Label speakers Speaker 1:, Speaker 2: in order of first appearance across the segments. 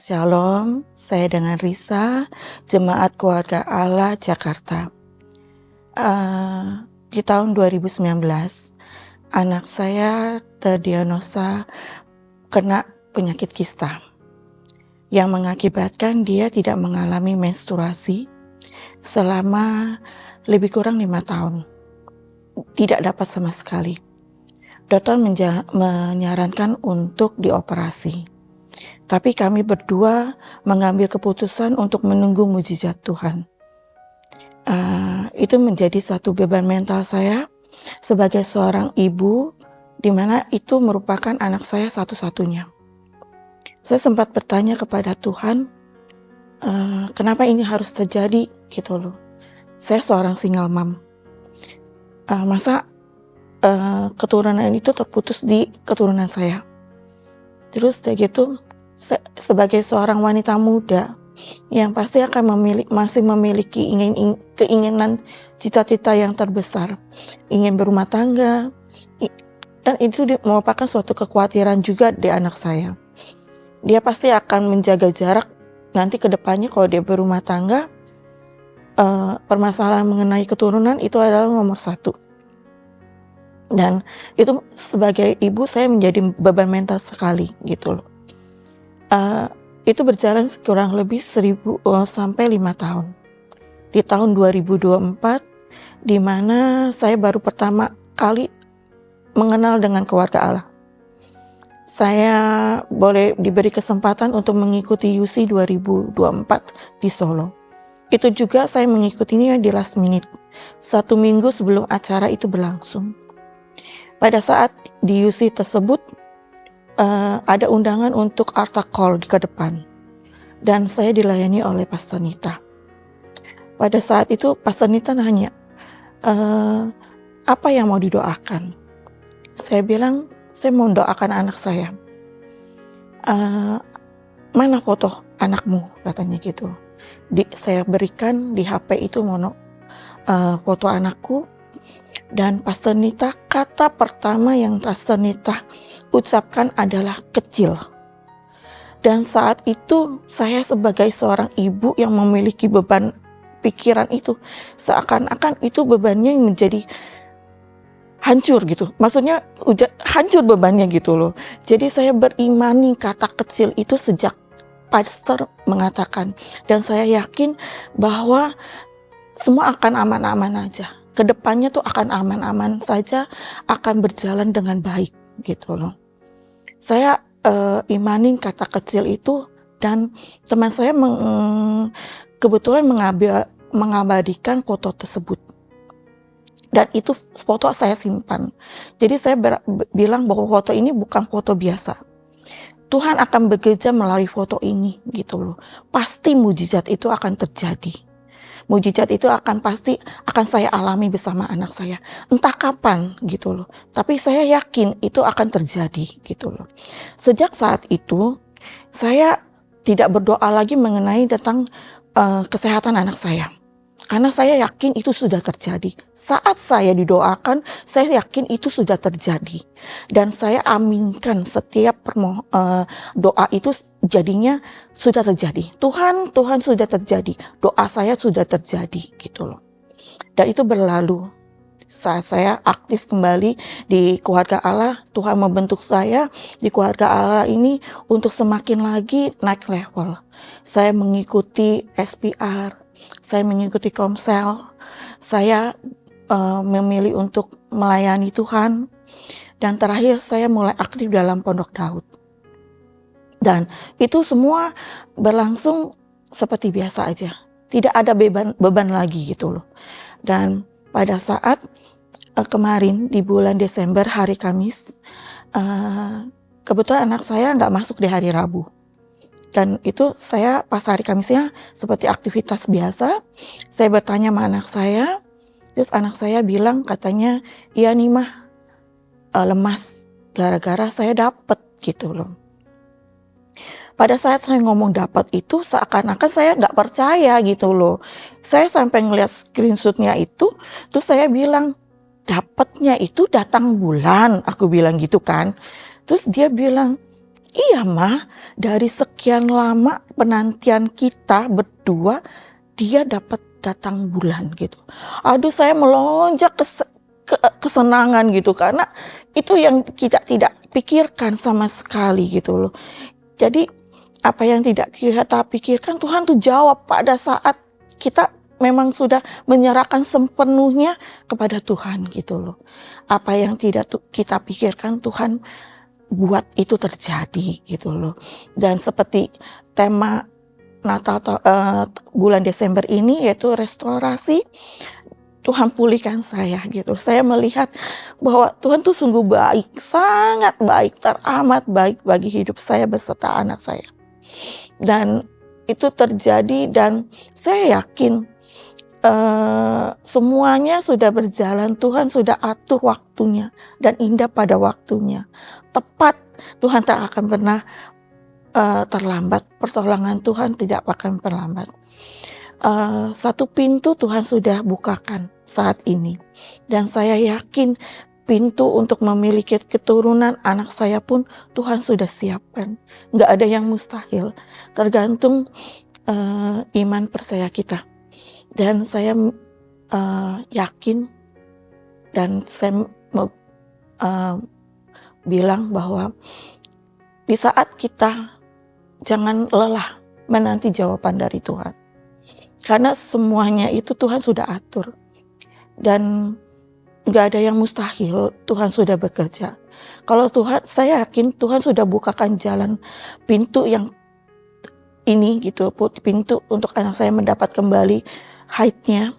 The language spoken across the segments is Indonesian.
Speaker 1: Shalom, saya dengan Risa, Jemaat Keluarga Allah Jakarta. Di tahun 2019, anak saya terdiagnosa kena penyakit kista yang mengakibatkan dia tidak mengalami menstruasi selama lebih kurang 5 tahun. Tidak dapat sama sekali. Dokter menyarankan untuk dioperasi. Tapi kami berdua mengambil keputusan untuk menunggu mujizat Tuhan. Itu menjadi satu beban mental saya sebagai seorang ibu, di mana itu merupakan anak saya satu-satunya. Saya sempat bertanya kepada Tuhan, kenapa ini harus terjadi gitu loh. Saya seorang single mom. Masa keturunan itu terputus di keturunan saya. Terus kayak gitu, sebagai seorang wanita muda yang pasti akan masih memiliki keinginan cita-cita yang terbesar, ingin berumah tangga, dan itu merupakan suatu kekhawatiran juga di anak saya. Dia pasti akan menjaga jarak nanti ke depannya kalau dia berumah tangga. Permasalahan mengenai keturunan itu adalah nomor satu. Dan itu sebagai ibu saya menjadi beban mental sekali gitu loh. Itu berjalan kurang lebih 1.000 sampai 5 tahun. Di tahun 2024, di mana saya baru pertama kali mengenal dengan keluarga Allah. Saya boleh diberi kesempatan untuk mengikuti UC 2024 di Solo. Itu juga saya mengikutinya di last minute, 1 minggu sebelum acara itu berlangsung. Pada saat di UC tersebut, ada undangan untuk altar call ke depan, dan saya dilayani oleh Pastor Nita. Pada saat itu Pastor Nita nanya, apa yang mau didoakan? Saya bilang, saya mau doakan anak saya. Mana foto anakmu? Katanya gitu. Saya berikan di HP itu foto anakku. Dan Pastor Nita, kata pertama yang Pastor Nita ucapkan adalah kecil. Dan saat itu saya sebagai seorang ibu yang memiliki beban pikiran itu, seakan-akan itu bebannya menjadi hancur gitu. Maksudnya hancur bebannya gitu loh. Jadi saya berimani kata kecil itu sejak Pastor mengatakan. Dan saya yakin bahwa semua akan aman-aman aja. Kedepannya tuh akan aman-aman saja, akan berjalan dengan baik gitu loh. Saya imanin kata kecil itu, dan teman saya kebetulan mengabadikan foto tersebut. Dan itu foto saya simpan. Jadi saya bilang bahwa foto ini bukan foto biasa. Tuhan akan bekerja melalui foto ini gitu loh. Pasti mujizat itu akan terjadi. Mujizat itu pasti akan saya alami bersama anak saya. Entah kapan gitu loh. Tapi saya yakin itu akan terjadi gitu loh. Sejak saat itu saya tidak berdoa lagi mengenai tentang kesehatan anak saya. Karena saya yakin itu sudah terjadi. Saat saya didoakan, saya yakin itu sudah terjadi. Dan saya aminkan setiap doa itu jadinya sudah terjadi. Tuhan sudah terjadi. Doa saya sudah terjadi gitu loh. Dan itu berlalu. Saat saya aktif kembali di keluarga Allah, Tuhan membentuk saya di keluarga Allah ini untuk semakin lagi naik level. Saya mengikuti SPR, saya mengikuti komsel, saya memilih untuk melayani Tuhan, dan terakhir saya mulai aktif dalam Pondok Daud. Dan itu semua berlangsung seperti biasa aja, tidak ada beban lagi gitu loh. Dan pada saat kemarin di bulan Desember hari Kamis, kebetulan anak saya nggak masuk di hari Rabu. Dan itu saya pas hari Kamisnya seperti aktivitas biasa, saya bertanya sama anak saya, terus anak saya bilang katanya, iya nih mah lemas gara-gara saya dapet gitu loh. Pada saat saya ngomong dapat itu seakan-akan saya nggak percaya gitu loh. Saya sampai ngeliat screenshotnya itu, terus saya bilang, dapatnya itu datang bulan, aku bilang gitu kan. Terus dia bilang, Iya mah, dari sekian lama penantian kita berdua, dia dapat datang bulan gitu. Aduh, saya melonjak kesenangan gitu, karena itu yang kita tidak pikirkan sama sekali gitu loh. Jadi apa yang tidak kita pikirkan, Tuhan tuh jawab pada saat kita memang sudah menyerahkan sepenuhnya kepada Tuhan gitu loh. Apa yang tidak kita pikirkan, Tuhan buat itu terjadi gitu loh. Dan seperti tema Natal bulan Desember ini, yaitu restorasi, Tuhan pulihkan saya gitu. Saya melihat bahwa Tuhan tuh sungguh baik, sangat baik, teramat baik bagi hidup saya beserta anak saya. Dan itu terjadi, dan saya yakin semuanya sudah berjalan. Tuhan sudah atur waktunya dan indah pada waktunya. Tepat, Tuhan tak akan pernah terlambat. Pertolongan Tuhan tidak akan terlambat. Satu pintu Tuhan sudah bukakan saat ini, dan saya yakin pintu untuk memiliki keturunan anak saya pun Tuhan sudah siapkan. Nggak ada yang mustahil, tergantung iman percaya kita. Dan saya yakin, dan saya bilang bahwa di saat kita jangan lelah menanti jawaban dari Tuhan. Karena semuanya itu Tuhan sudah atur. Dan gak ada yang mustahil, Tuhan sudah bekerja. Kalau Tuhan, saya yakin Tuhan sudah bukakan jalan, pintu yang ini gitu, pintu untuk anak saya mendapat kembali haidnya,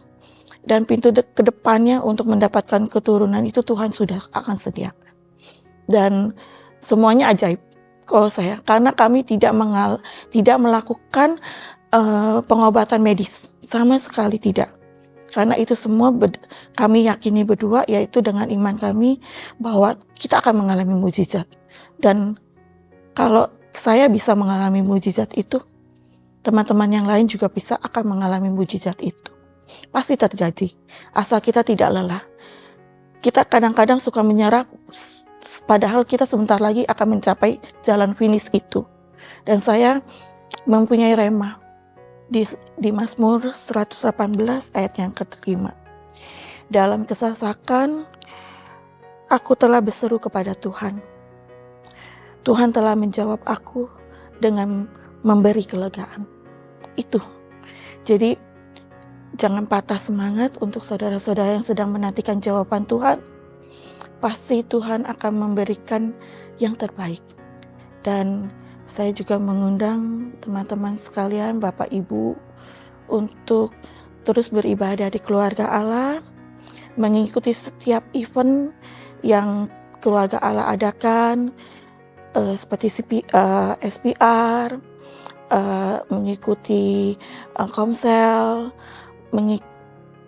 Speaker 1: dan pintu ke depannya untuk mendapatkan keturunan itu Tuhan sudah akan sediakan. Dan semuanya ajaib kalau saya, karena kami tidak melakukan pengobatan medis, sama sekali tidak. Karena itu semua kami yakini berdua, yaitu dengan iman kami bahwa kita akan mengalami mujizat. Dan kalau saya bisa mengalami mujizat itu, teman-teman yang lain juga akan mengalami mujizat itu. Pasti terjadi, asal kita tidak lelah. Kita kadang-kadang suka menyerah, padahal kita sebentar lagi akan mencapai jalan finish itu. Dan saya mempunyai rema di Mazmur 118 ayat yang ke-5. Dalam kesesakan, aku telah berseru kepada Tuhan. Tuhan telah menjawab aku dengan memberi kelegaan. Itu. Jadi jangan patah semangat untuk saudara-saudara yang sedang menantikan jawaban Tuhan. Pasti Tuhan akan memberikan yang terbaik. Dan saya juga mengundang teman-teman sekalian, Bapak Ibu, untuk terus beribadah di keluarga Allah, mengikuti setiap event yang keluarga Allah adakan, seperti SPR, mengikuti komsel,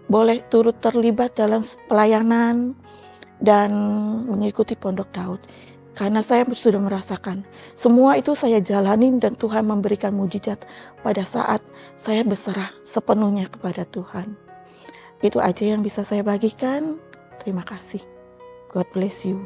Speaker 1: boleh turut terlibat dalam pelayanan, dan mengikuti Pondok Daud. Karena saya sudah merasakan, semua itu saya jalanin, dan Tuhan memberikan mujizat pada saat saya berserah sepenuhnya kepada Tuhan. Itu aja yang bisa saya bagikan. Terima kasih. God bless you.